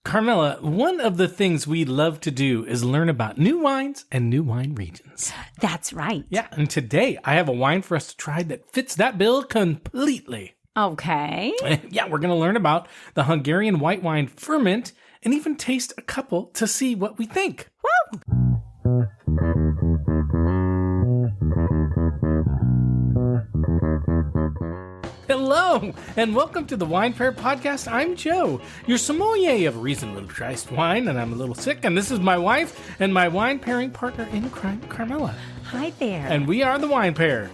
Carmela, one of the things we love to do is learn about new wines and new wine regions. That's right. Yeah, and today I have a wine for us to try that fits that bill completely. Okay. Yeah, we're going to learn about the Hungarian white wine Furmint and even taste a couple to see what we think. Woo! Hello, and welcome to the Wine Pair Podcast. I'm Joe, your sommelier of reasonably priced wine, and I'm a little sick, and this is my wife and my wine pairing partner in crime, Carmela. Hi there. And we are the Wine Pair.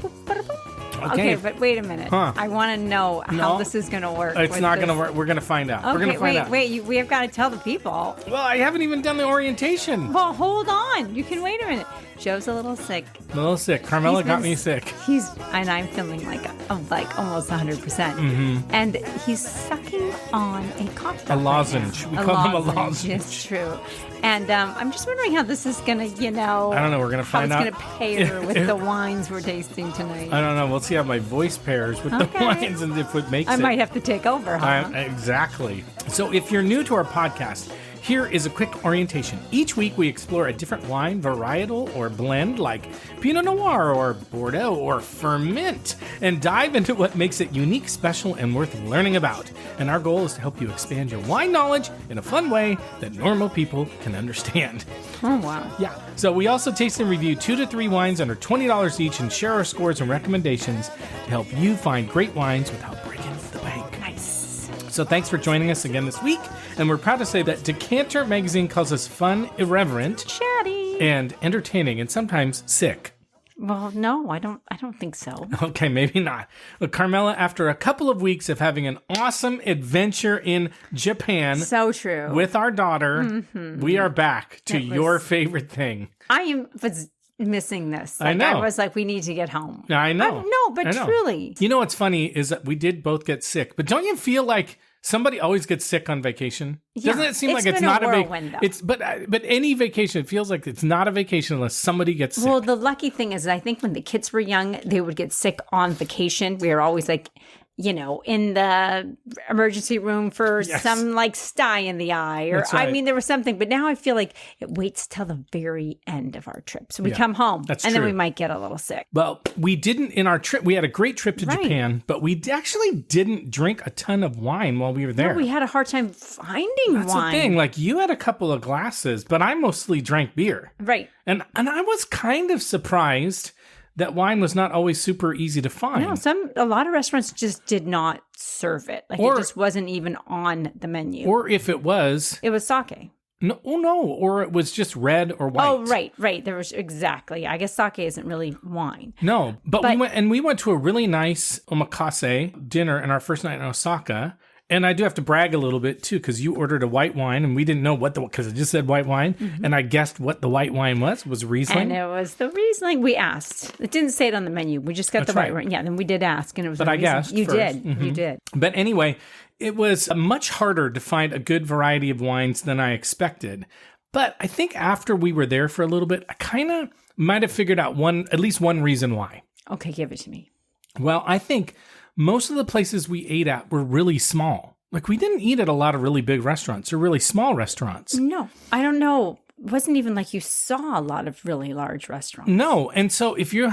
Okay, but wait a minute. Huh. I want to know how this is going to work. It's not going to work. We're going to find out. Okay, We're going to find out. we have got to tell the people. Well, I haven't even done the orientation. Well, hold on. You can wait a minute. Joe's a little sick. I'm a little sick. Carmela got me sick. And I'm feeling like almost 100%. Mm-hmm. And he's sucking on a cocktail. A lozenge. We call them a lozenge. It's true. And I'm just wondering how this is going to, I don't know. We're going to find out. How it's going to pair with the wines we're tasting tonight. I don't know. We'll see how my voice pairs with the wines and if it makes it. I might have to take over, huh? Exactly. So if you're new to our podcast, here is a quick orientation. Each week we explore a different wine, varietal, or blend like Pinot Noir or Bordeaux or Furmint and dive into what makes it unique, special, and worth learning about. And our goal is to help you expand your wine knowledge in a fun way that normal people can understand. Oh, wow. Yeah. So we also taste and review 2 to 3 wines under $20 each and share our scores and recommendations to help you find great wines without breaking the bank. Nice. So thanks for joining us again this week. And we're proud to say that Decanter Magazine calls us fun, irreverent, chatty, and entertaining, and sometimes sick. Well, no, I don't think so. Okay, maybe not. But Carmela, after a couple of weeks of having an awesome adventure in Japan, so true, with our daughter, we are back to your favorite thing. I was missing this. I know. I was like, we need to get home. I know. I know. Truly. You know what's funny is that we did both get sick, but don't you feel like somebody always gets sick on vacation? Yeah, Doesn't it seem like it's not a vacation? But any vacation, it feels like it's not a vacation unless somebody gets sick. Well, the lucky thing is, I think when the kids were young, they would get sick on vacation. We were always like, in the emergency room for some like sty in the eye, or That's right. I mean, there was something. But now I feel like it waits till the very end of our trip, so we come home, then we might get a little sick. Well, we didn't in our trip. We had a great trip to Japan, but we actually didn't drink a ton of wine while we were there. No, we had a hard time finding wine. That's the thing. Like you had a couple of glasses, but I mostly drank beer. Right. And I was kind of surprised that wine was not always super easy to find. No, a lot of restaurants just did not serve it. Like it just wasn't even on the menu. Or if it was sake. No, or it was just red or white. Oh, right. There was exactly. I guess sake isn't really wine. No, but we went to a really nice omakase dinner in our first night in Osaka. And I do have to brag a little bit, too, because you ordered a white wine, and we didn't know because it just said white wine, and I guessed what the white wine was Riesling. And it was the Riesling. We asked. It didn't say it on the menu. We just got the white wine. Yeah, then we did ask, and it was But I guessed You first. did. Mm-hmm. You did. But anyway, it was much harder to find a good variety of wines than I expected. But I think after we were there for a little bit, I kind of might have figured out at least one reason why. Okay, give it to me. Well, I think most of the places we ate at were really small. Like we didn't eat at a lot of really big restaurants or really small restaurants. No, I don't know. It wasn't even like you saw a lot of really large restaurants. No. And so if you're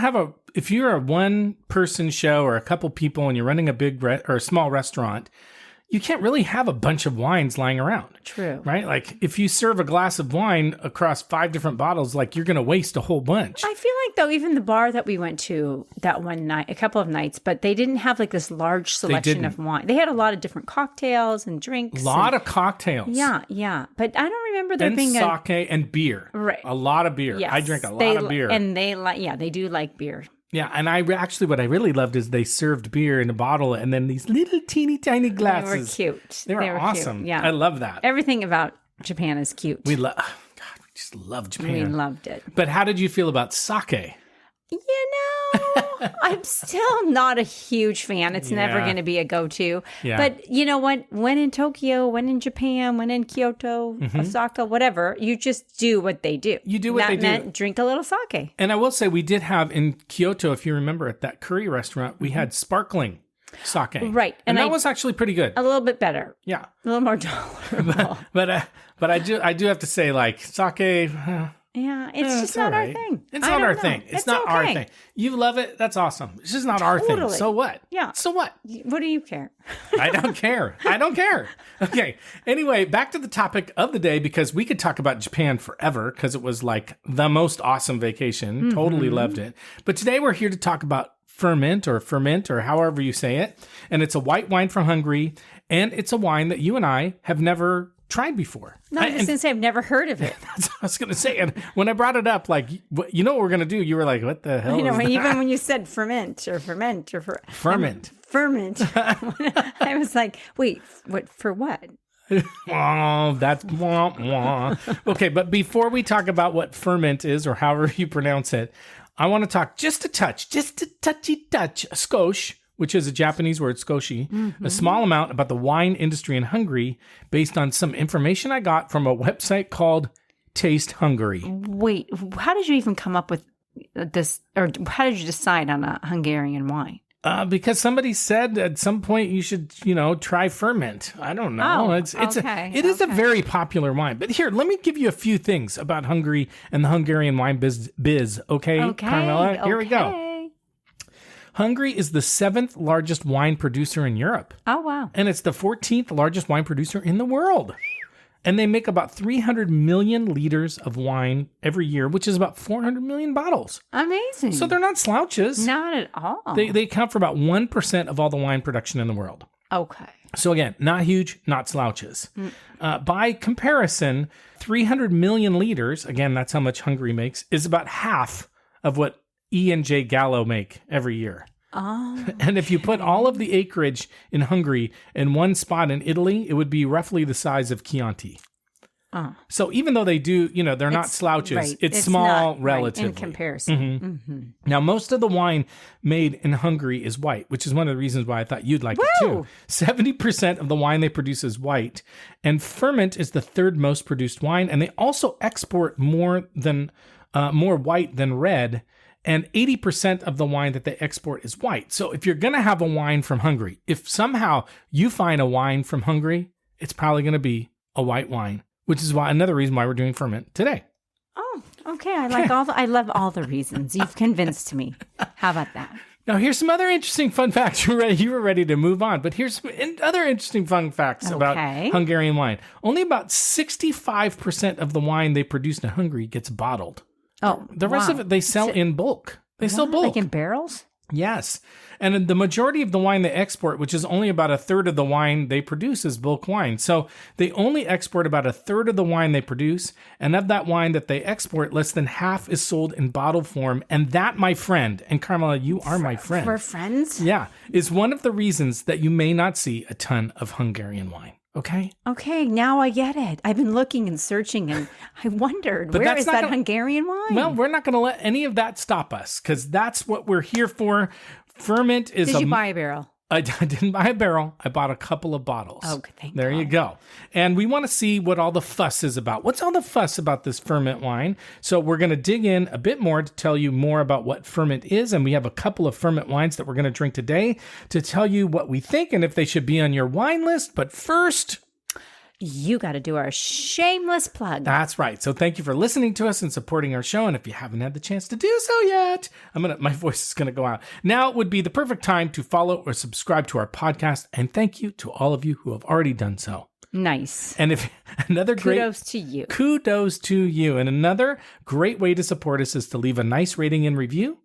a one person show or a couple people and you're running a big or a small restaurant, you can't really have a bunch of wines lying around. True. Right? Like if you serve a glass of wine across 5 different bottles, like you're going to waste a whole bunch. I feel like though, even the bar that we went to that one night, a couple of nights, but they didn't have like this large selection of wine. They had a lot of different cocktails and drinks. A lot of cocktails. Yeah. But I don't remember there being sake and beer. Right. A lot of beer. Yes. I drink a lot of beer. And they do like beer. Yeah, and what I really loved is they served beer in a bottle and then these little teeny tiny glasses. They were cute. They were awesome. Cute. Yeah. I love that. Everything about Japan is cute. We just love Japan. We loved it. But how did you feel about sake? I'm still not a huge fan. It's never going to be a go-to. Yeah. But you know what? When in Tokyo, when in Japan, when in Kyoto, Osaka, whatever, you just do what they do. You do what they do. That meant drink a little sake. And I will say we did have in Kyoto, if you remember, at that curry restaurant, we had sparkling. sake. Right. And that was actually pretty good. A little bit better. Yeah. A little more tolerable. But I do have to say, like, sake. Yeah, it's just not our thing. It's not our thing. It's not our thing. You love it. That's awesome. It's just not our thing. So what? Yeah. So what? What do you care? I don't care. I don't care. Okay. Anyway, back to the topic of the day, because we could talk about Japan forever because it was like the most awesome vacation. Mm-hmm. Totally loved it. But today we're here to talk about Furmint or however you say it. And it's a white wine from Hungary. And it's a wine that you and I have never tried before. No, I was going to say I've never heard of it. That's what I was going to say. And when I brought it up, like, you know what we're going to do? You were like, what the hell is that? Even when you said ferment. Ferment. I was like, wait, what for what? Oh, that's wah, wah. Okay, but before we talk about what ferment is, or however you pronounce it, I want to talk just a touchy touch, a skosh, which is a Japanese word, skoshi, a small amount about the wine industry in Hungary based on some information I got from a website called Taste Hungary. Wait, how did you even come up with this, or how did you decide on a Hungarian wine? Because somebody said at some point you should, try Furmint. I don't know. It is a very popular wine. But here, let me give you a few things about Hungary and the Hungarian wine biz. Okay, Carmela? Here we go. Hungary is the 7th largest wine producer in Europe. Oh, wow. And it's the 14th largest wine producer in the world. And they make about 300 million liters of wine every year, which is about 400 million bottles. Amazing. So they're not slouches. Not at all. They account for about 1% of all the wine production in the world. Okay. So again, not huge, not slouches. By comparison, 300 million liters, again, that's how much Hungary makes, is about half of what E&J Gallo make every year. Oh. And if you put all of the acreage in Hungary in one spot in Italy, it would be roughly the size of Chianti. Oh. So even though they do, they're not slouches, right. it's small not, relatively. Right, in comparison. Mm-hmm. Mm-hmm. Now, most of the wine made in Hungary is white, which is one of the reasons why I thought you'd like it too. 70% of the wine they produce is white, and Furmint is the 3rd most produced wine, and they also export more white than red. And 80% of the wine that they export is white. So if you're going to have a wine from Hungary, if somehow you find a wine from Hungary, it's probably going to be a white wine, which is another reason why we're doing Furmint today. Oh, okay. I love all the reasons. You've convinced me. How about that? Now, here's some other interesting fun facts. You were ready to move on, but here's some other interesting fun facts about Hungarian wine. Only about 65% of the wine they produce in Hungary gets bottled. Oh, the rest of it they sell in bulk. They sell bulk. Like in barrels? Yes. And the majority of the wine they export, which is only about 1/3 of the wine they produce, is bulk wine. So they only export about 1/3 of the wine they produce. And of that wine that they export, less than half is sold in bottle form. And that, my friend, and Carmela, you are my friend. We're friends? Yeah. Is one of the reasons that you may not see a ton of Hungarian wine. Okay? Okay, now I get it. I've been looking and searching, and I wondered, where is that Hungarian wine? Well, we're not going to let any of that stop us, because that's what we're here for. Furmint is Did you buy a barrel? I didn't buy a barrel. I bought a couple of bottles. Oh, thank There God. you go. And we want to see what all the fuss is about. What's all the fuss about this Furmint wine? So we're going to dig in a bit more to tell you more about what Furmint is. And we have a couple of Furmint wines that we're going to drink today to tell you what we think and if they should be on your wine list. But first, you got to do our shameless plug. That's right. So thank you for listening to us and supporting our show. And if you haven't had the chance to do so yet, my voice is going to go out. Now would be the perfect time to follow or subscribe to our podcast. And thank you to all of you who have already done so. Nice. And if kudos to you. Kudos to you. And another great way to support us is to leave a nice rating and review.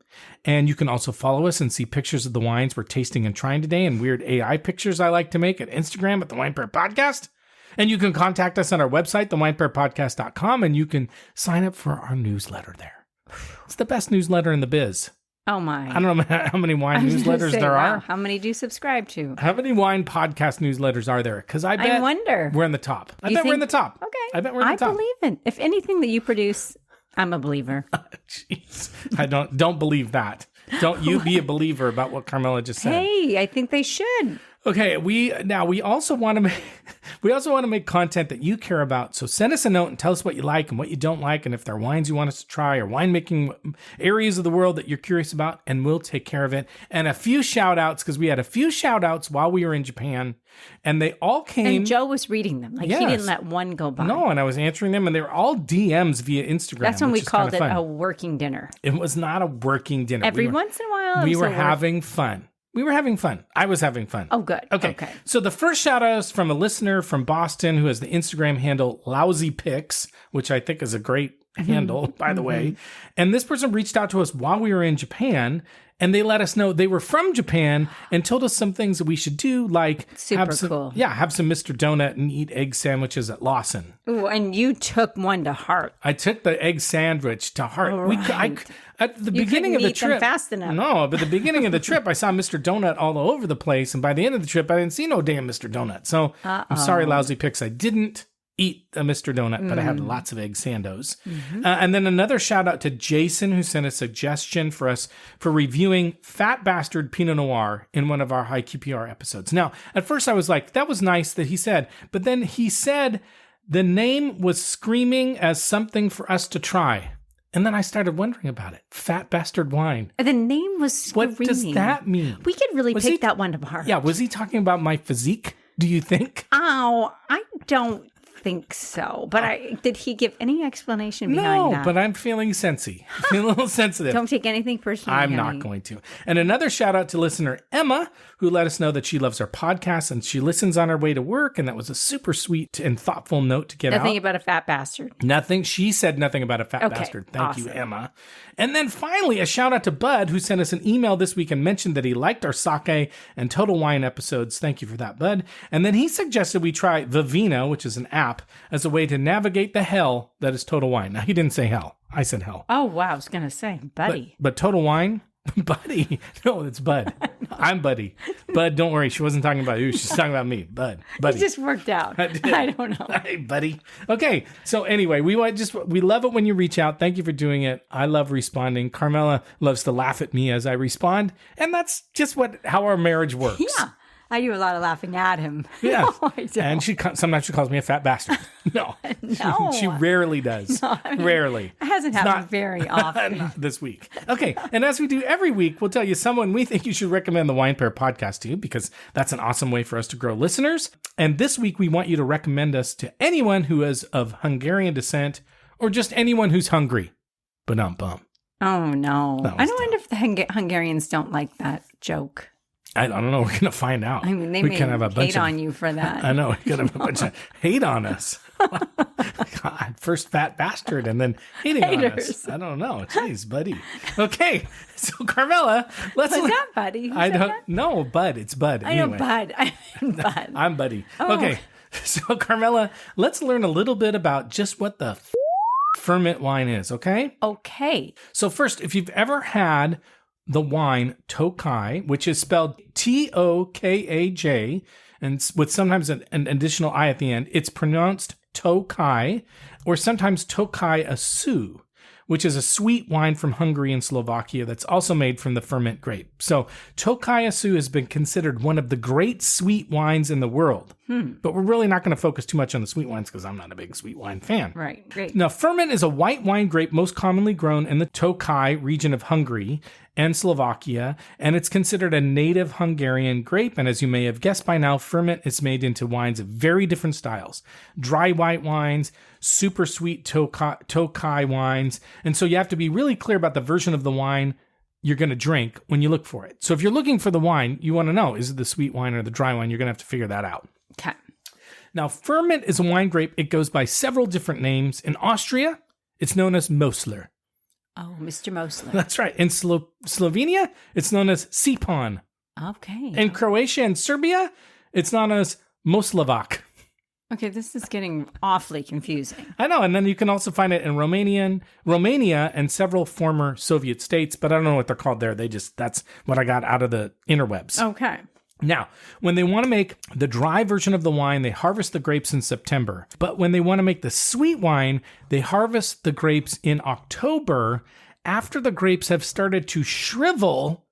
And you can also follow us and see pictures of the wines we're tasting and trying today and weird AI pictures I like to make at Instagram at the Wine Pair Podcast. And you can contact us on our website, thewinepairpodcast.com, and you can sign up for our newsletter there. It's the best newsletter in the biz. Oh, my. I don't know how many wine newsletters there are. How many do you subscribe to? How many wine podcast newsletters are there? Because I bet we're in the top. I bet we're in the top. Okay. I bet we're in the top. I believe it. If anything that you produce, I'm a believer. Jeez. I don't believe that. Don't you be a believer about what Carmela just said. Hey, I think they should. Okay, we also want to make content that you care about. So send us a note and tell us what you like and what you don't like, and if there are wines you want us to try or winemaking areas of the world that you're curious about, and we'll take care of it. And a few shout outs, because we had a few shout outs while we were in Japan, and they all came. And Joe was reading them. Like, he didn't let one go by. No, and I was answering them, and they were all DMs via Instagram. That's when we called it a working dinner. It was not a working dinner. Every once in a while, we were having fun. We were having fun. I was having fun. Oh, good. Okay. So the first shout out is from a listener from Boston who has the Instagram handle Lousy Pics, which I think is a great handle, by the way. And this person reached out to us while we were in Japan, and they let us know they were from Japan and told us some things that we should do, like cool. Yeah, have some Mr. Donut and eat egg sandwiches at Lawson. Ooh, and you took one to heart. I took the egg sandwich to heart. Right. At the beginning of the trip, fast enough. No, but the beginning of the trip, I saw Mr. Donut all over the place, and by the end of the trip, I didn't see no damn Mr. Donut. So I'm sorry, Lousy Pics. I didn't eat a Mr. Donut, but I had lots of egg sandos. And then another shout out to Jason, who sent a suggestion for us for reviewing Fat Bastard Pinot Noir in one of our high QPR episodes. Now, at first I was like, that was nice that he said, but then he said the name was screaming as something for us to try. And then I started wondering about it. Fat Bastard Wine. The name was screaming. What does that mean? We could really pick that one apart. Yeah, was he talking about my physique, do you think? Oh, I don't think so. But did he give any explanation behind that? No, but I'm feeling sensy. Feeling a little sensitive. Don't take anything personally. I'm not going to. And another shout out to listener Emma, who let us know that she loves our podcast and she listens on her way to work. And that was a super sweet and thoughtful note to get out. Nothing about a fat bastard. Nothing. She said nothing about a fat bastard. Thank you, Emma. And then finally, a shout out to Bud, who sent us an email this week and mentioned that he liked our sake and Total Wine episodes. Thank you for that, Bud. And then he suggested we try Vivino, which is an app, as a way to navigate the hell that is Total Wine. Now, he didn't say hell. I said hell. Oh, wow. I was going to say, buddy. But Total Wine? Buddy. No, it's Bud. I'm Buddy. Bud, don't worry. She wasn't talking about you. She's talking about me. Buddy. It just worked out. I don't know. Hey, buddy. Okay. So anyway, we love it when you reach out. Thank you for doing it. I love responding. Carmela loves to laugh at me as I respond. And that's just how our marriage works. Yeah. I do a lot of laughing at him. Yeah. No, I don't. And sometimes she calls me a fat bastard. No. No. She rarely does. No, rarely. It hasn't happened very often. Not this week. Okay. And as we do every week, we'll tell you someone we think you should recommend the Wine Pair podcast to, because that's an awesome way for us to grow listeners. And this week, we want you to recommend us to anyone who is of Hungarian descent or just anyone who's hungry. Ba-dum-bum. Oh, no. I don't wonder if the Hungarians don't like that joke. I don't know. We're going to find out. I mean, they may hate on you for that. I know. We're going to have a bunch of hate on us. God, first fat bastard and then hating on us. I don't know. Jeez, buddy. Okay. So, Carmela, What's that, buddy? I don't know. Bud. It's Bud. I know, Bud. I'm Bud. I'm Buddy. Oh. Okay. So, Carmela, let's learn a little bit about just what the ferment wine is, okay? Okay. So, first, if you've ever had the wine Tokaj, which is spelled Tokaj, and with sometimes an additional I at the end, it's pronounced Tokaj, or sometimes Tokaj Asuz, which is a sweet wine from Hungary and Slovakia that's also made from the ferment grape. So Tokaj Asuz has been considered one of the great sweet wines in the world. But we're really not going to focus too much on the sweet wines because I'm not a big sweet wine fan. Right, great. Now, ferment is a white wine grape most commonly grown in the Tokaj region of Hungary and Slovakia, and it's considered a native Hungarian grape. And as you may have guessed by now, ferment is made into wines of very different styles. Dry white wines, super sweet Tokaj wines. And so you have to be really clear about the version of the wine you're going to drink when you look for it. So if you're looking for the wine, you want to know, is it the sweet wine or the dry wine? You're going to have to figure that out. Okay. Now, ferment is a wine grape. It goes by several different names. In Austria, it's known as Mosler. Oh, Mr. Mosler. That's right. In Slovenia, it's known as Sipon. Okay. In Croatia and Serbia, it's known as Moslavac. Okay, this is getting awfully confusing. I know. And then you can also find it in Romania and several former Soviet states, but I don't know what they're called there. That's what I got out of the interwebs. Okay. Now, when they want to make the dry version of the wine, they harvest the grapes in September. But when they want to make the sweet wine, they harvest the grapes in October after the grapes have started to shrivel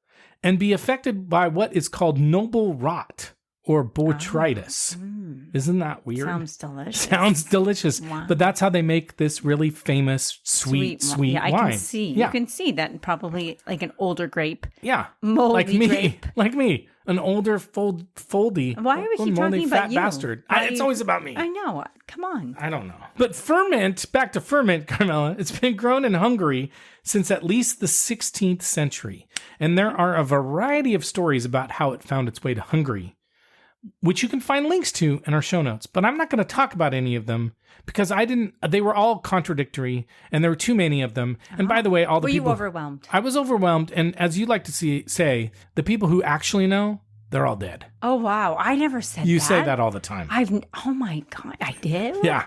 and be affected by what is called noble rot, or botrytis. Isn't that weird? Sounds delicious. Sounds delicious. Wow. But that's how they make this really famous sweet wine. I can see. Yeah. You can see that probably like an older grape. Yeah. Moldy like me. grape. Like me. An older, foldy. Why are we keep talking fat about you? bastard. It's always about me. I know. Come on. I don't know. But ferment, back to ferment, Carmela, it's been grown in Hungary since at least the 16th century. And there are a variety of stories about how it found its way to Hungary, which you can find links to in our show notes. But I'm not going to talk about any of them because they were all contradictory and there were too many of them. And by the way, all the people. Were you overwhelmed? I was overwhelmed. And as you like to say, the people who actually know, they're all dead. Oh, wow. I never said that. You say that all the time. Oh my God. I did? Yeah.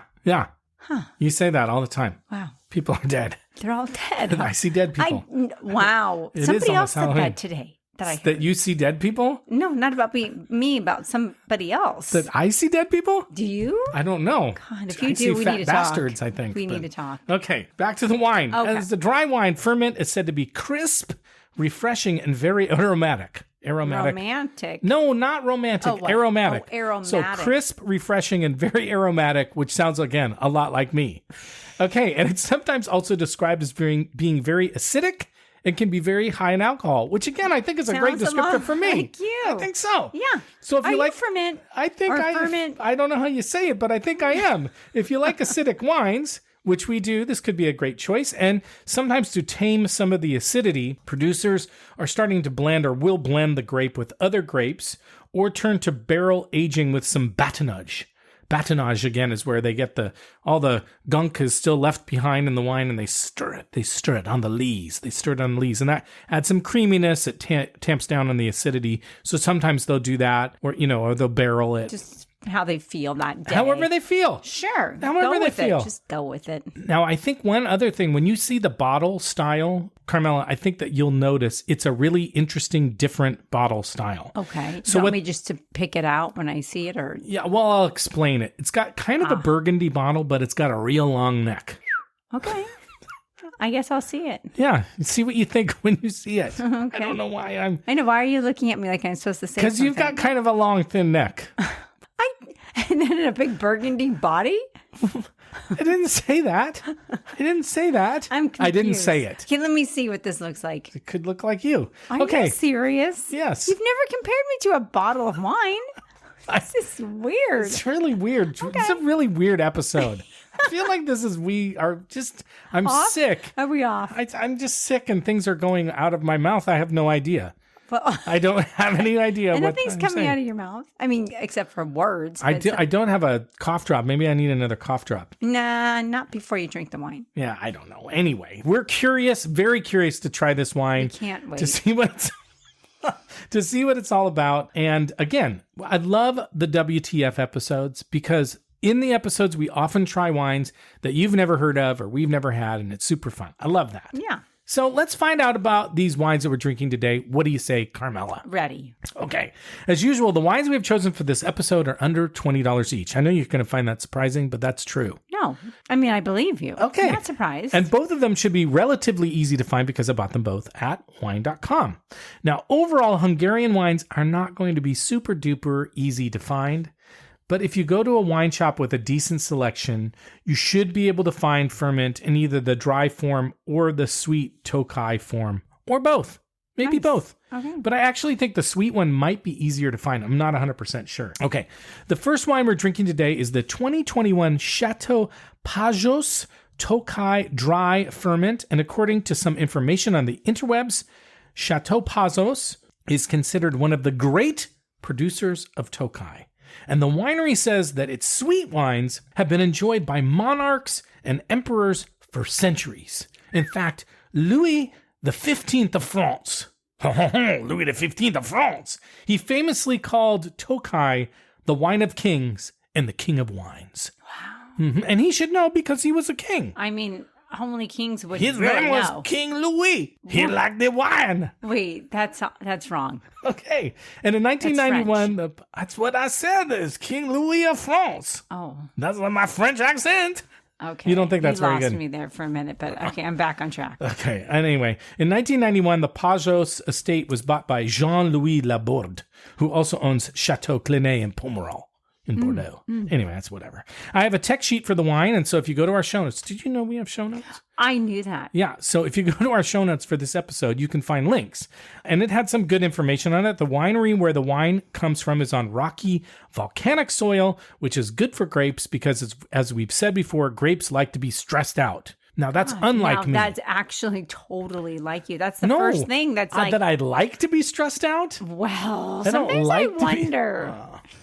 Huh. You say that all the time. Wow. People are dead. They're all dead. I see dead people. Wow. It is Somebody else almost said Halloween. that today. That you see dead people? No, not about me, about somebody else. That I see dead people? Do you? I don't know. God, if I you see do, we fat need to bastards, talk. I think. We need to talk. Okay, back to the wine. Okay. As the dry wine ferment is said to be crisp, refreshing, and very aromatic. Romantic. No, not romantic. what? Aromatic. Oh, aromatic. So crisp, refreshing, and very aromatic, which sounds, again, a lot like me. Okay, and it's sometimes also described as being very acidic and can be very high in alcohol, which, again, I think is a great Sounds a descriptor lot for me. like you. I think so. Yeah. So if Are you like ferment, I think or ferment? I don't know how you say it, but I think I am. If you like acidic wines, which we do, this could be a great choice. And sometimes to tame some of the acidity, producers are starting to blend or will blend the grape with other grapes or turn to barrel aging with some batonnage. Batonnage, again, is where they get all the gunk is still left behind in the wine and they stir it. They stir it on the lees. And that adds some creaminess. It tamps down on the acidity. So sometimes they'll do that or they'll barrel it. Just how they feel that day. However they feel. Sure. However they feel. Just go with it. Now, I think one other thing, when you see the bottle style, Carmela, I think that you'll notice it's a really interesting, different bottle style. Okay. So you want me just to pick it out when I see it, or? Yeah, well, I'll explain it. It's got kind of a burgundy bottle, but it's got a real long neck. Okay. I guess I'll see it. Yeah, see what you think when you see it. Okay. I don't know why I know. Why are you looking at me like I'm supposed to say because you've got kind of a long, thin neck. And then a big burgundy body? I didn't say that. I didn't say it. Okay, let me see what this looks like. It could look like you. Are you serious? Yes. You've never compared me to a bottle of wine. This is weird. It's really weird. Okay. It's a really weird episode. I feel like I'm off? sick. Are we off? I'm just sick and things are going out of my mouth. I have no idea. Well, I don't have any idea and what nothing's I'm coming saying. out of your mouth. I mean, except for words. I don't have a cough drop. Maybe I need another cough drop. Nah, not before you drink the wine. Yeah, I don't know. Anyway, we're curious, very curious to try this wine. We can't wait. To see what it's all about. And again, I love the WTF episodes because in the episodes, we often try wines that you've never heard of or we've never had, and it's super fun. I love that. Yeah. So let's find out about these wines that we're drinking today. What do you say, Carmela? Ready. Okay. As usual, the wines we have chosen for this episode are under $20 each. I know you're going to find that surprising, but that's true. No. I mean, I believe you. Okay. I'm not surprised. And both of them should be relatively easy to find because I bought them both at wine.com. Now, overall, Hungarian wines are not going to be super duper easy to find. But if you go to a wine shop with a decent selection, you should be able to find ferment in either the dry form or the sweet Tokaj form, or both. Maybe both. Okay. But I actually think the sweet one might be easier to find. I'm not 100% sure. Okay. The first wine we're drinking today is the 2021 Chateau Pajzos Tokaj Dry Furmint. And according to some information on the interwebs, Chateau Pajzos is considered one of the great producers of Tokaj. And the winery says that its sweet wines have been enjoyed by monarchs and emperors for centuries. In fact, Louis XV of France, Louis XV of France, he famously called Tokaj the wine of kings and the king of wines. Wow. Mm-hmm. And he should know because he was a king. I mean, only kings would His really name was know. King Louis. He liked the wine. Wait, that's wrong. Okay. And in 1991, that's what I said, is King Louis of France. Oh. That's my French accent. Okay. You don't think that's you very lost good? me there for a minute, but okay, I'm back on track. Okay. Anyway, in 1991, the Pajzos estate was bought by Jean-Louis Laborde, who also owns Chateau in Pomerol in Bordeaux. Anyway, that's whatever. I have a tech sheet for the wine, and so if you go to our show notes, did you know we have show notes? I knew that. Yeah, so if you go to our show notes for this episode, you can find links. And it had some good information on it. The winery where the wine comes from is on rocky, volcanic soil, which is good for grapes because, as we've said before, grapes like to be stressed out. Now, that's unlike me. That's actually totally like you. That's the first thing that's like... that I'd like to be stressed out? Well, I don't sometimes like I wonder.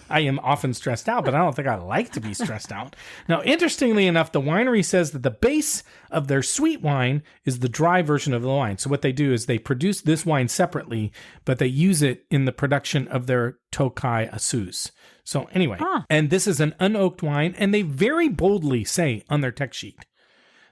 I am often stressed out, but I don't think I like to be stressed out. Now, interestingly enough, the winery says that the base of their sweet wine is the dry version of the wine. So what they do is they produce this wine separately, but they use it in the production of their Tokaj Asuz. So anyway, and this is an unoaked wine, and they very boldly say on their tech sheet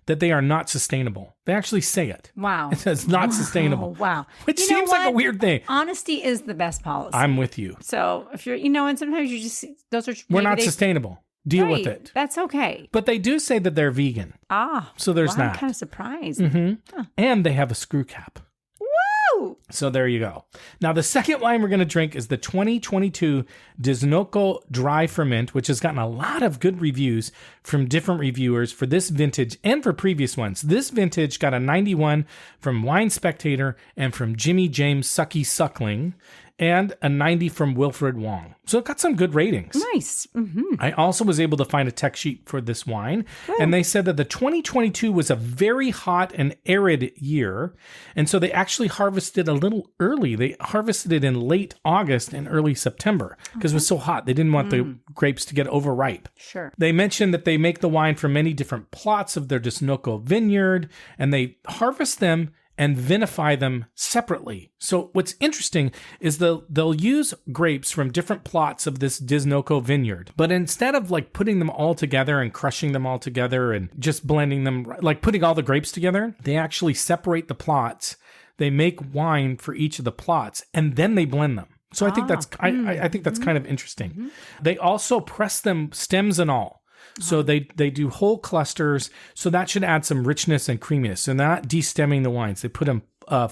that they are not sustainable. They actually say it. Wow. It says not sustainable. Wow. Which seems like a weird thing. Honesty is the best policy. I'm with you. So if you're, and sometimes you just, those are... We're not sustainable. Deal with it. That's okay. But they do say that they're vegan. So there's that. I'm kind of surprised. And they have a screw cap. Woo! So there you go. Now, the second wine we're going to drink is the 2022 Disznoko Dry Furmint, which has gotten a lot of good reviews from different reviewers for this vintage and for previous ones. This vintage got a 91 from Wine Spectator and from Jimmy James Sucky Suckling, and a 90 from Wilfred Wong. So it got some good ratings. Nice. I also was able to find a tech sheet for this wine, and they said that the 2022 was a very hot and arid year, and so they actually harvested a little early. They harvested it in late August and early September because it was so hot. They didn't want the grapes to get overripe. Sure. They mentioned that they make the wine from many different plots of their Disznoko vineyard, and they harvest them and vinify them separately. So what's interesting is they'll use grapes from different plots of this Disznoko vineyard, but instead of like putting them all together and crushing them all together and just blending them, like putting all the grapes together, they actually separate the plots. They make wine for each of the plots, and then they blend them. So I think that's I think that's kind of interesting. They also press them, stems and all. So they do whole clusters. So that should add some richness and creaminess. So they're not de-stemming the wines. They put them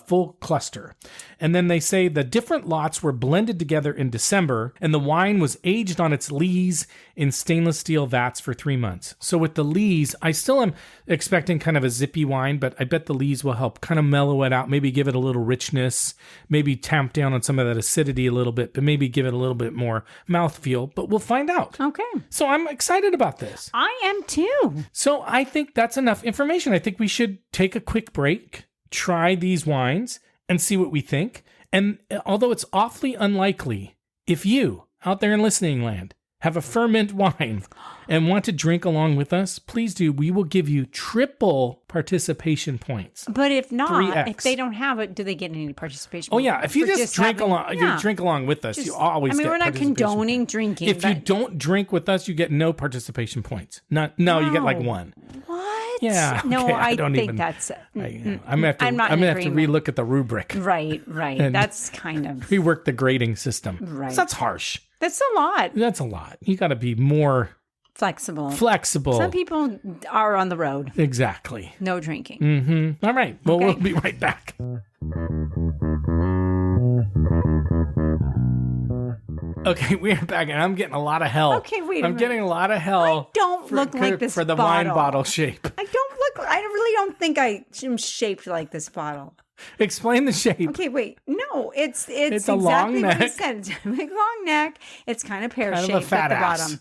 full cluster. And then they say the different lots were blended together in December, and the wine was aged on its lees in stainless steel vats for 3 months. So with the lees, I still am expecting kind of a zippy wine, but I bet the lees will help kind of mellow it out, maybe give it a little richness, maybe tamp down on some of that acidity a little bit, but maybe give it a little bit more mouthfeel, but we'll find out. Okay. So I'm excited about this. I am too. So I think that's enough information. I think we should take a quick break, try these wines, and see what we think. And although it's awfully unlikely, if you out there in listening land have a Furmint wine and want to drink along with us, please do. We will give you triple participation points. But if not, 3x. If they don't have it, do they get any participation? Oh yeah, if you just drink along, yeah. you drink along with us, you always. We're not condoning drinking. If you don't drink with us, you get no participation points. No, you get like 1. What? Yeah. No, okay, I don't think even, that's. I'm gonna have to relook at the rubric. Right. That's kind of rework the grading system. Right. So that's harsh. That's a lot. That's a lot. You got to be more flexible. Some people are on the road. Exactly. No drinking. Mm-hmm. All right. Well, we'll be right back. Okay, we are back, and I'm getting a lot of hell. Okay, wait a minute. I'm getting a lot of hell. I don't look like this for the bottle. wine bottle shape. I really don't think I am shaped like this bottle. Explain the shape. Okay, wait. No, it's a exactly long what neck. you said. It's a big long neck. It's kind of pear-shaped Kind of a fat at the ass.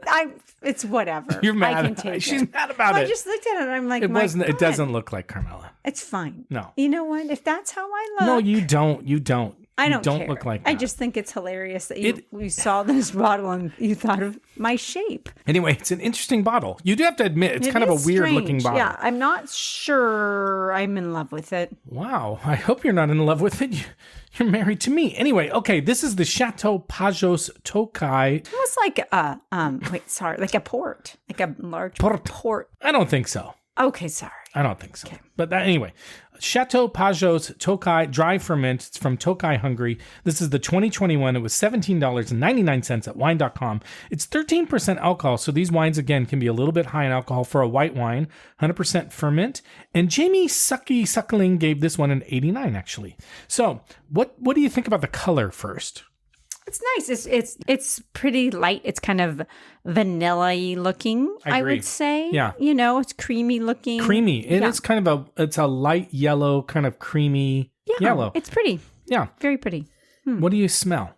bottom. It's whatever. You're mad. I can take She's it. mad about it. I just looked at it and I'm like, It doesn't look like Carmela. It's fine. No. You know what? If that's how I look. No, you don't. I don't care. look like that. I just think it's hilarious that you saw this bottle and you thought of my shape. Anyway, it's an interesting bottle. You do have to admit, it's kind of a weird looking bottle. Yeah, I'm not sure I'm in love with it. Wow. I hope you're not in love with it. You're married to me. Anyway, okay, this is the Chateau Pajzos Tokaj. It was like like a port. Like a large port. I don't think so. Okay, sorry. I don't think so. But anyway, Chateau Pajzos Tokaj Dry Furmint. It's from Tokaj, Hungary. This is the 2021. It was $17.99 at wine.com. It's 13% alcohol. So these wines, again, can be a little bit high in alcohol for a white wine. 100% ferment. And Jamie Suckling gave this one an 89, actually. So what do you think about the color first? It's nice. It's pretty light. It's kind of vanilla-y looking, I would say. Yeah. It's creamy looking. Creamy. It is kind of it's a light yellow, kind of creamy yellow. It's pretty. Yeah. Very pretty. What do you smell?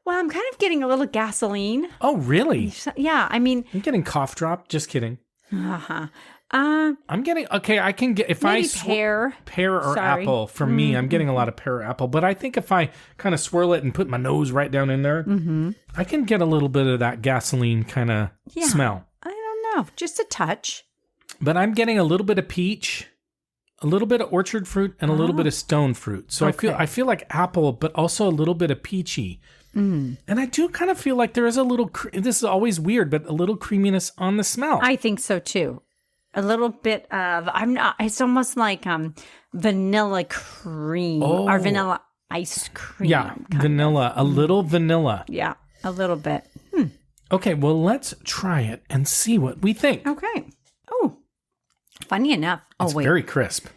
Well, I'm kind of getting a little gasoline. Oh, really? Yeah. I mean, I'm getting cough drop. Just kidding. Uh-huh. I'm getting, okay, I can get, if maybe pear or apple, for me, I'm getting a lot of pear or apple, but I think if I kind of swirl it and put my nose right down in there, I can get a little bit of that gasoline kind of smell. I don't know, just a touch. But I'm getting a little bit of peach, a little bit of orchard fruit, and a little bit of stone fruit. So I feel like apple, but also a little bit of peachy. And I do kind of feel like there is a little, this is always weird, but a little creaminess on the smell. I think so too. A little bit of, it's almost like vanilla cream or vanilla ice cream. Yeah, vanilla, a little vanilla. Yeah, a little bit. Okay, well, let's try it and see what we think. Okay. Oh, funny enough. It's very crisp.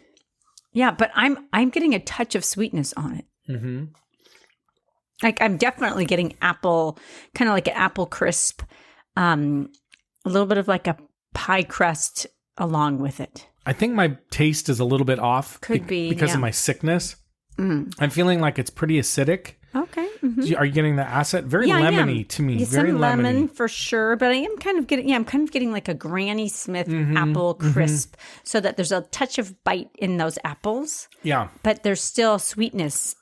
Yeah, but I'm getting a touch of sweetness on it. Mm-hmm. Like I'm definitely getting apple, kind of like an apple crisp, a little bit of like a pie crust along with it. I think my taste is a little bit off. Could be because of my sickness. I'm feeling like it's pretty acidic. Okay. Are you getting the acid? Very lemony to me. It's very some lemony. Lemon for sure, but I am kind of getting like a Granny Smith apple crisp, so that there's a touch of bite in those apples. Yeah, but there's still sweetness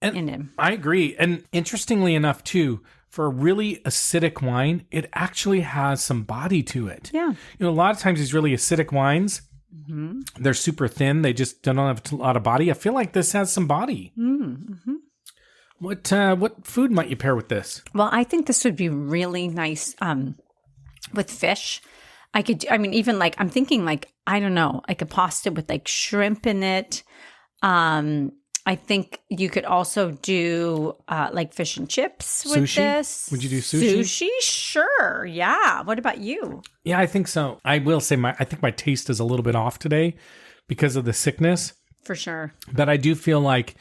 in them. I agree, and interestingly enough, too. For a really acidic wine, it actually has some body to it. Yeah. A lot of times these really acidic wines, they're super thin. They just don't have a lot of body. I feel like this has some body. Mm-hmm. What food might you pair with this? Well, I think this would be really nice with fish. Even like, I'm thinking like, I don't know, like a pasta with like shrimp in it. I think you could also do like fish and chips with sushi? This. Would you do sushi? Sushi, sure. Yeah. What about you? Yeah, I think so. I will say I think my taste is a little bit off today because of the sickness. For sure. But I do feel like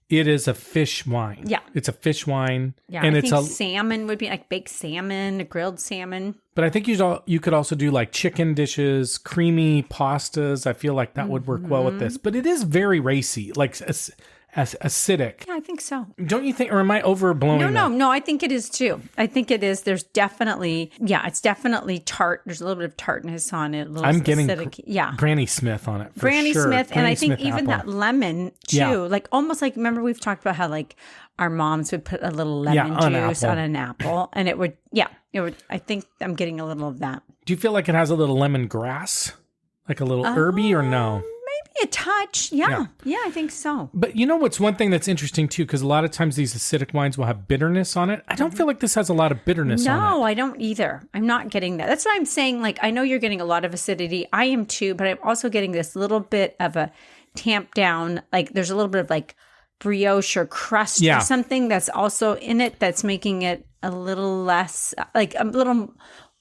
it is a fish wine. Yeah. It's a fish wine. Yeah, and I think salmon would be like baked salmon, grilled salmon. But I think you could also do like chicken dishes, creamy pastas. I feel like that would work well with this. But it is very racy, like acidic. Yeah, I think so. Don't you think, or am I overblowing No, I think it is too. I think it is. There's definitely, it's definitely tart. There's a little bit of tartness on it. I'm getting acidic. Granny Smith on it for Granny sure. Smith, Granny and I think Smith even apple. that lemon too. Like almost like, remember we've talked about how like our moms would put a little lemon juice on an apple, and it would. I think I'm getting a little of that. Do you feel like it has a little lemongrass, like a little herby, or no? Maybe a touch. Yeah, I think so. But you know what's one thing that's interesting too, because a lot of times these acidic wines will have bitterness on it. I don't feel like this has a lot of bitterness on it. No, I don't either. I'm not getting that. That's what I'm saying. Like, I know you're getting a lot of acidity. I am too, but I'm also getting this little bit of a tamp down. Like, there's a little bit of like brioche or crust or something that's also in it that's making it a little less, like a little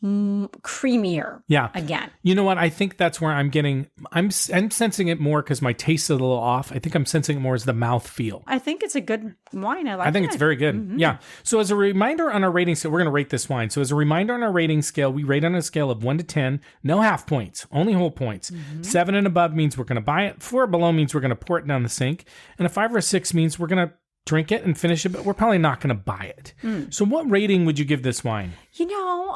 creamier. Yeah. Again. You know what? I think that's where I'm sensing it more because my taste is a little off. I think I'm sensing it more as the mouth feel. I think it's a good wine. I think it's very good. Mm-hmm. Yeah. So as a reminder on our rating scale, we're going to rate this wine. So as a reminder on our rating scale, we rate on a scale of 1 to 10, no half points, only whole points. 7 and above means we're going to buy it. 4 below means we're going to pour it down the sink. And a 5 or a 6 means we're going to drink it and finish it, but we're probably not going to buy it. So what rating would you give this wine?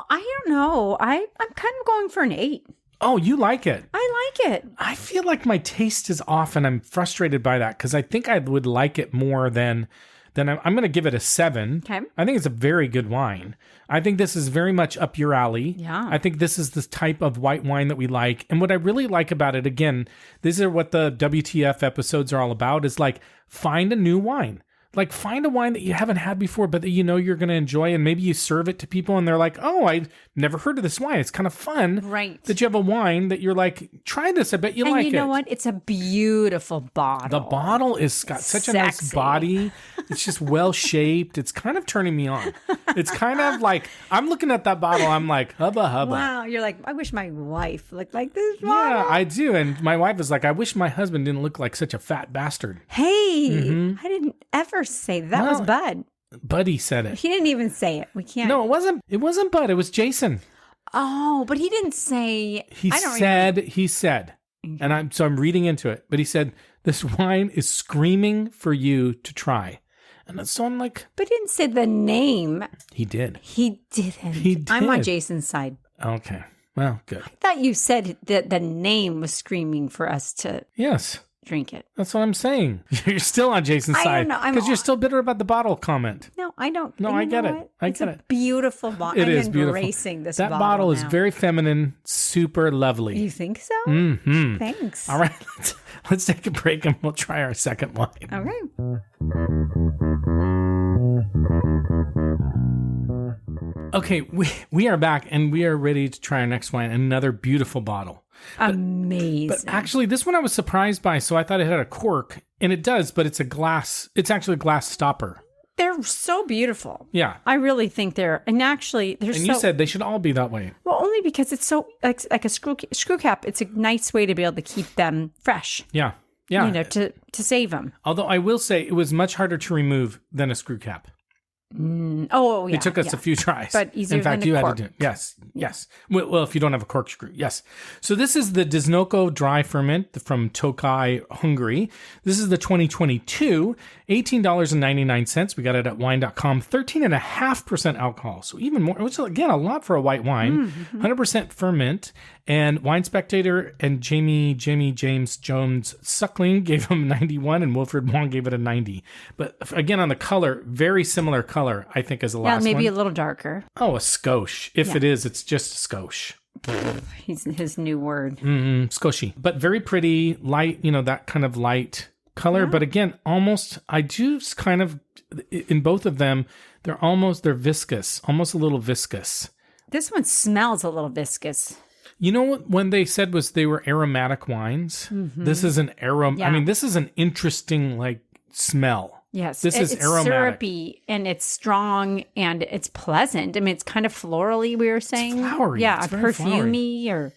I don't know. I'm kind of going for an 8. Oh, you like it? I like it. I feel like my taste is off and I'm frustrated by that because I think I would like it more than I'm going to give it a 7. Okay. I think it's a very good wine. I think this is very much up your alley. Yeah. I think this is the type of white wine that we like. And what I really like about it, again, these are what the WTF episodes are all about, is like find a new wine. Like, find a wine that you haven't had before, but that you know you're going to enjoy, and maybe you serve it to people, and they're like, "Oh, I never heard of this wine. It's kind of fun, Right? That you have a wine that you're like, try this. I bet you And like it." you know what? It's a beautiful bottle. The bottle is got such a nice Sexy. body. It's just well shaped. It's kind of turning me on. It's kind of like I'm looking at that bottle. I'm like, hubba hubba. Wow, you're like, I wish my wife looked like this Yeah, bottle. I do. And my wife is like, I wish my husband didn't look like such a fat bastard. Hey, I didn't ever say that. Well, was Bud. Buddy said it. He didn't even say it. We can't. No, it wasn't. It wasn't Bud. It was Jason. Oh, but he didn't say. He I don't said. He said, and I'm reading into it. But he said, "This wine is screaming for you to try." And so I'm like, But he didn't say the name. he did. He didn't. He I'm on did. Jason's side. Okay. Well, good. I thought you said that the name was screaming for us to Yes. drink it. That's what I'm saying. You're still on Jason's I side don't know. I'm because you're still bitter about the bottle comment. No, I don't. No, you I know get it. what? I It's get a it. beautiful bottle. It I'm is beautiful. embracing this That bottle bottle is now. very feminine, super lovely. You think so? Mm-hmm. Thanks. All right, let's take a break and we'll try our second wine. Okay. Okay, we are back and we are ready to try our next wine, another beautiful bottle. Amazing. But actually, this one I was surprised by, so I thought it had a cork, and it does, but it's a glass. It's actually a glass stopper. They're so beautiful. Yeah. I really think they're, and actually, they're And so. you said they should all be that way. Well, only because it's so like a screw cap. It's a nice way to be able to keep them fresh. Yeah. Yeah. You know, to save them. Although I will say it was much harder to remove than a screw cap. Oh, yeah. It took us yeah. a few tries. But easier In fact, than a you cork. had to do it. Yes. Yes. Well, if you don't have a corkscrew. Yes. So this is the Disznoko Dry Furmint from Tokaj, Hungary. This is the 2022, $18.99. We got it at wine.com. 13.5% alcohol. So even more, which again, a lot for a white wine. 100% ferment. And Wine Spectator and Jamie James Jones Suckling gave him 91 and Wilfred Wong gave it a 90. But again, on the color, very similar color, I think, as the Yeah, last maybe one. a little darker. Oh, a skosh. If it is, it's just a skosh. He's his new word. Skoshy. But very pretty, light, that kind of light color. But again, almost, I do kind of, in both of them, they're viscous, almost a little viscous. This one smells a little viscous. You know what when they said was they were aromatic wines? This is an Yeah. I mean, this is an interesting, smell. Yes. This is it's aromatic. syrupy and it's strong and it's pleasant. I mean, it's kind of florally, we were saying. flowery. Yeah, It's very perfumey or...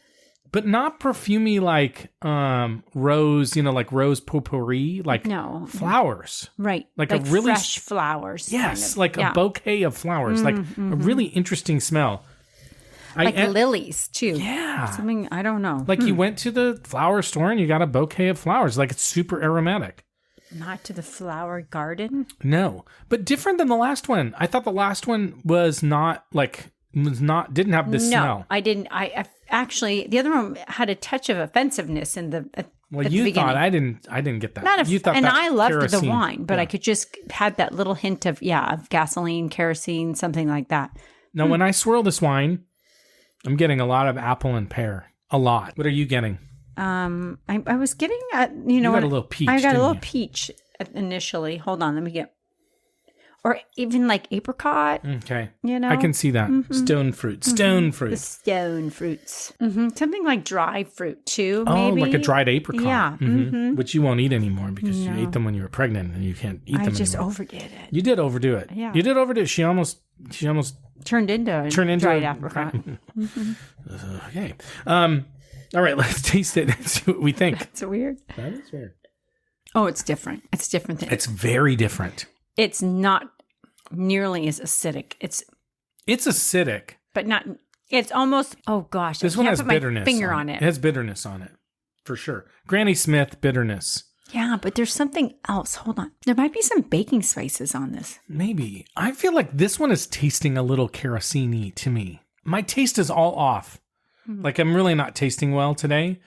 But not perfumey like rose, like rose potpourri, like No. flowers. Right. Like a really fresh flowers. Yes, kind of. like a bouquet of flowers, like a really interesting smell. Like lilies, too. Yeah. Something, I don't know. Like you went to the flower store and you got a bouquet of flowers. Like it's super aromatic. Not to the flower garden. No, but different than the last one. I thought the last one didn't have this smell. I didn't. I actually, the other one had a touch of offensiveness in the Well, at the you beginning. thought I didn't get that. Not you thought and that I loved kerosene. the wine, but Yeah. I could just had that little hint of gasoline, kerosene, something like that. Now, when I swirl this wine, I'm getting a lot of apple and pear. A lot. What are you getting? I was getting You got a little peach. I got a didn't little you? peach initially. Hold on, let me get, or even like apricot. Okay. I I can see that. Stone fruit. Stone fruit. The stone fruits. Something like dry fruit too. Oh, maybe. like a dried apricot. Yeah. Which you won't eat anymore because you ate them when you were pregnant and you can't eat I them just anymore. overdid it. You did overdo it. Yeah. You did overdo it. She almost Turned into dried apricot. Okay. All right, let's taste it and see what we think. It's weird. That is weird. Oh, it's different. It's different. It's very different. It's not nearly as acidic. It's acidic. but not. It's almost. Oh gosh, This I one can't has put bitterness. my finger on It it. has bitterness on it, for sure. Granny Smith bitterness. Yeah, but there's something else. Hold on. There might be some baking spices on this. Maybe. I feel like this one is tasting a little kerosene to me. My taste is all off. Like I'm really not tasting well today,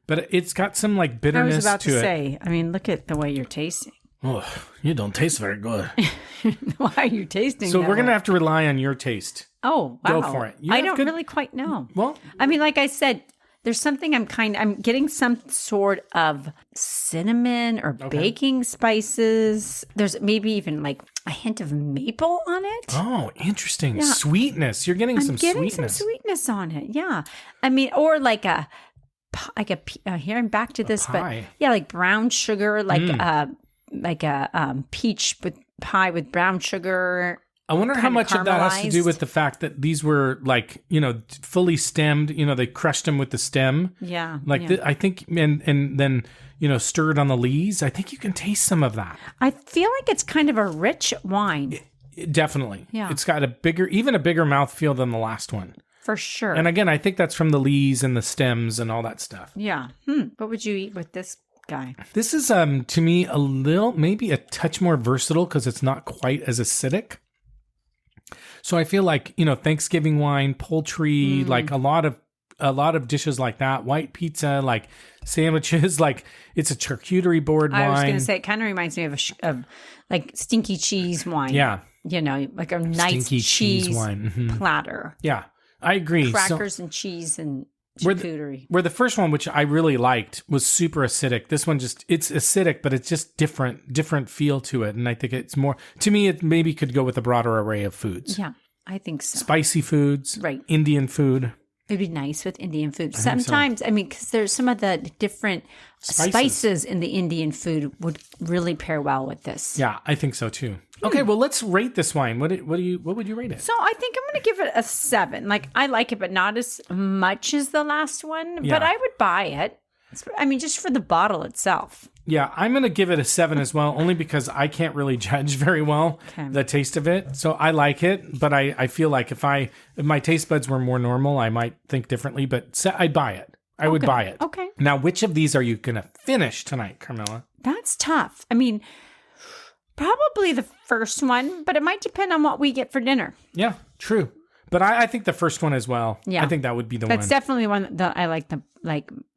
but it's got some like I bitterness was about to it. say. I mean, look at the way you're tasting. Oh, you don't taste very good. Why are you tasting? So that we're going to way? have to rely on your taste. Oh, wow. Go for it. You I have don't good- really quite know. Well, I mean, like I said, There's something I'm getting some sort of cinnamon or baking spices. There's maybe even like a hint of maple on it. Oh, interesting. Yeah. Sweetness. You're getting some sweetness. Some sweetness on it. Yeah. I mean, or like a here I'm back to this, but yeah, like brown sugar, like a peach with pie with brown sugar. I wonder how much of that has to do with the fact that these were like, fully stemmed, they crushed them with the stem. Yeah. I think, and then, stirred on the lees. I think you can taste some of that. I feel like it's kind of a rich wine. Definitely. Yeah. It's got even a bigger mouthfeel than the last one. For sure. And again, I think that's from the lees and the stems and all that stuff. Yeah. What would you eat with this guy? This is, to me, maybe a touch more versatile because it's not quite as acidic. So I feel like, Thanksgiving wine, poultry, like a lot of dishes like that, white pizza, like sandwiches, like it's a charcuterie board wine. I was going to say, it kind of reminds me of like stinky cheese wine. Yeah. Like a nice stinky cheese wine platter. Yeah, I agree. Crackers and cheese and charcuterie. Where the first one, which I really liked, was super acidic. This one it's acidic, but it's just different feel to it. And I think it's more, to me, it maybe could go with a broader array of foods. Yeah, I think so. Spicy foods. Right. Indian food. It'd be nice with Indian food. Sometimes, because there's some of the different spices in the Indian food would really pair well with this. Yeah, I think so too. Okay, well, let's rate this wine. What would you rate it? So I think I'm going to give it a 7. Like, I like it, but not as much as the last one. Yeah. But I would buy it. Just for the bottle itself. Yeah, I'm going to give it a 7 as well, only because I can't really judge very well the taste of it. So I like it, but I feel like if my taste buds were more normal, I might think differently, but I'd buy it. I would buy it. Okay. Now, which of these are you going to finish tonight, Carmela? That's tough. Probably the first one, but it might depend on what we get for dinner. Yeah, true. But I think the first one as well. Yeah. I think that would be the one. That's definitely one that I like the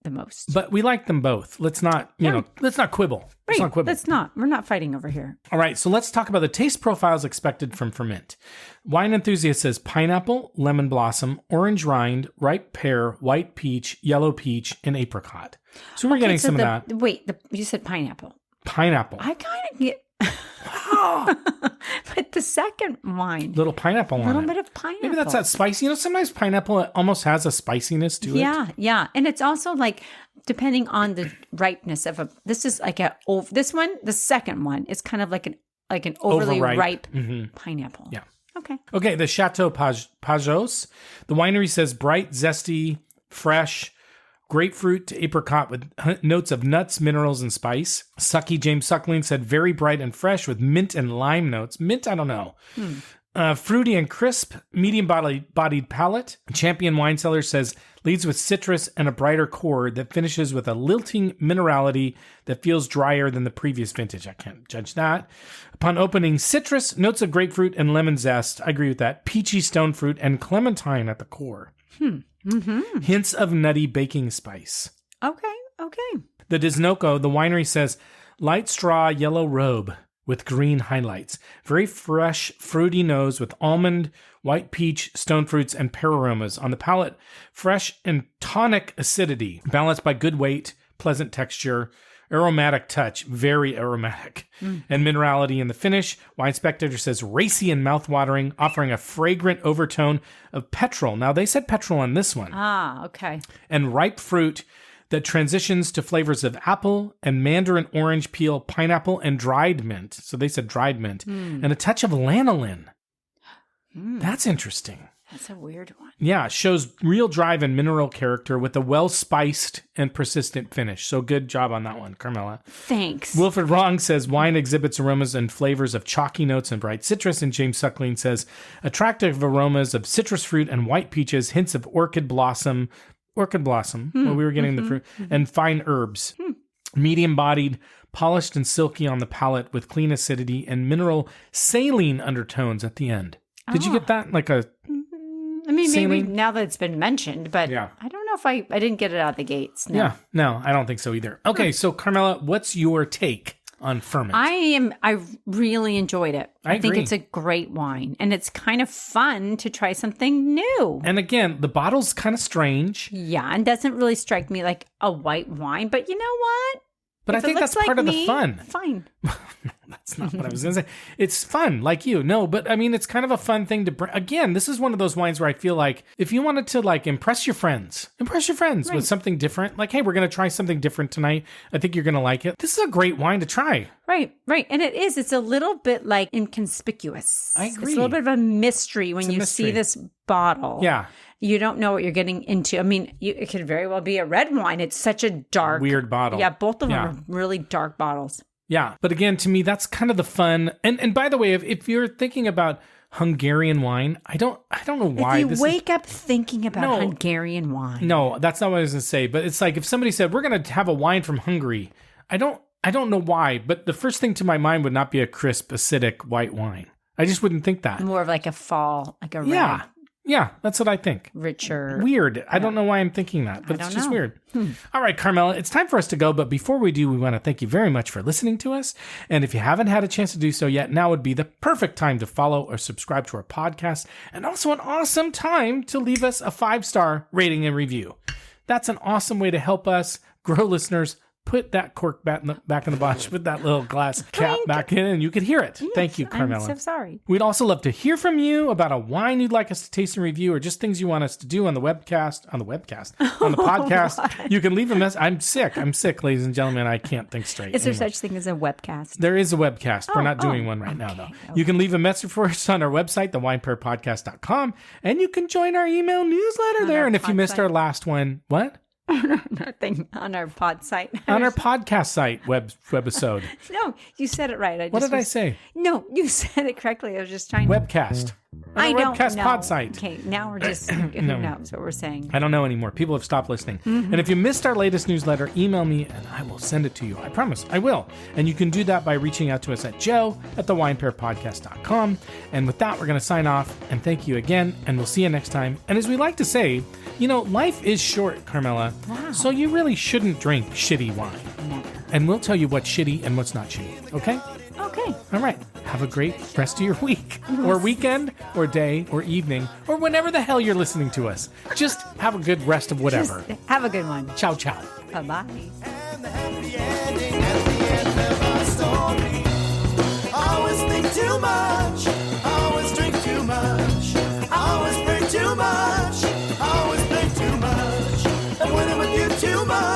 most. But we like them both. Let's not, let's not quibble. Right. Let's not quibble. Let's not. We're not fighting over here. All right. So let's talk about the taste profiles expected from Furmint. Wine Enthusiast says pineapple, lemon blossom, orange rind, ripe pear, white peach, yellow peach, and apricot. So we're getting some of that. Wait, you said pineapple. Pineapple. I kind of get... But the second wine, little pineapple on it. A little bit of pineapple. Maybe that's that spicy. Sometimes pineapple almost has a spiciness to it. Yeah. And it's also like, depending on the ripeness of this is like the second one is kind of like an overly ripe pineapple. Yeah. Okay. The Chateau Pajzos. The winery says bright, zesty, fresh, grapefruit to apricot with notes of nuts, minerals, and spice. Sucky James Suckling said very bright and fresh with mint and lime notes. Mint, I don't know. Fruity and crisp, medium bodied palate. Champion Wine Cellar says leads with citrus and a brighter core that finishes with a lilting minerality that feels drier than the previous vintage. I can't judge that. Upon opening, citrus, notes of grapefruit and lemon zest. I agree with that. Peachy stone fruit and clementine at the core. Hints of nutty baking spice. Okay. The Disznoko, the winery says, light straw yellow robe with green highlights. Very fresh, fruity nose with almond, white peach, stone fruits, and pear aromas. On the palate, fresh and tonic acidity, balanced by good weight, pleasant texture, aromatic touch, very aromatic, and minerality in the finish. Wine Spectator says racy and mouthwatering, offering a fragrant overtone of petrol. Now, they said petrol on this one. Okay. And ripe fruit that transitions to flavors of apple and mandarin orange peel, pineapple, and dried mint. So they said dried mint. And a touch of lanolin. That's interesting. That's a weird one. Yeah, shows real drive and mineral character with a well-spiced and persistent finish. So good job on that one, Carmela. Thanks. Wilfred Wrong says wine exhibits aromas and flavors of chalky notes and bright citrus. And James Suckling says attractive aromas of citrus fruit and white peaches, hints of orchid blossom, where we were getting the fruit, and fine herbs. Medium-bodied, polished and silky on the palate with clean acidity and mineral saline undertones at the end. Did you get that? Like a... maybe now that it's been mentioned, but I don't know if I didn't get it out of the gates. No. Yeah, no, I don't think so either. Okay, so Carmela, what's your take on Furmint. I really enjoyed it. I think agree. it's a great wine, and it's kind of fun to try something new. And again, the bottle's kind of strange. Yeah, and doesn't really strike me like a white wine, but you know what? But If I think it that's looks part like of the fun. Fine. That's not what I was going to say. It's fun, like you. No, but I mean, it's kind of a fun thing to bring. Again, this is one of those wines where I feel like if you wanted to like impress your friends with something different, like, hey, we're going to try something different tonight. I think you're going to like it. This is a great wine to try. Right. And it is. It's a little bit like inconspicuous. I agree. It's a little bit of a mystery when you see this bottle. Yeah. You don't know what you're getting into. I mean, it could very well be a red wine. It's such a dark, weird bottle. Yeah, both of them are really dark bottles. Yeah. But again, to me, that's kind of the fun. And by the way, if you're thinking about Hungarian wine, I don't know why. If you wake up thinking about Hungarian wine. No, that's not what I was going to say. But it's like if somebody said, we're going to have a wine from Hungary, I don't know why, but the first thing to my mind would not be a crisp, acidic white wine. I just wouldn't think that. More of like a fall, like a red. Yeah, that's what I think. Richer. Weird. I don't know why I'm thinking that, but it's just weird. All right, Carmela, it's time for us to go. But before we do, we want to thank you very much for listening to us. And if you haven't had a chance to do so yet, now would be the perfect time to follow or subscribe to our podcast. And also an awesome time to leave us a 5-star rating and review. That's an awesome way to help us grow listeners. Put that cork back in the bottle. Put that little glass cap back in, and you could hear it. Yes, thank you, Carmela. I'm so sorry. We'd also love to hear from you about a wine you'd like us to taste and review, or just things you want us to do on the podcast. On the podcast. You can leave a message. I'm sick, ladies and gentlemen. I can't think straight. Is there such thing as a webcast? There is a webcast. We're not doing one right now, though. Okay. You can leave a message for us on our website, thewinepairpodcast.com, and you can join our email newsletter there. And if you missed our last one, what? Nothing on our pod site. On our podcast site webisode. No, you said it right. What did I say? No, you said it correctly. I was just trying to... Webcast. I don't webcast know. pod site. Okay, now we're just... Who knows what we're saying? I don't know anymore. People have stopped listening. Mm-hmm. And if you missed our latest newsletter, email me and I will send it to you. I promise. I will. And you can do that by reaching out to us at joe@thewinepairpodcast.com. And with that, we're going to sign off and thank you again. And we'll see you next time. And as we like to say, life is short, Carmela. Wow. So you really shouldn't drink shitty wine. Never. And we'll tell you what's shitty and what's not shitty. Okay? Okay. All right. Have a great rest of your week or weekend or day or evening or whenever the hell you're listening to us. Just have a good rest of whatever. Just have a good one. Ciao, ciao. Bye-bye. And the happy ending at the end of our story. Always think too much. Always drink too much. Always pray too much. Always think too much. And when I'm with you too much.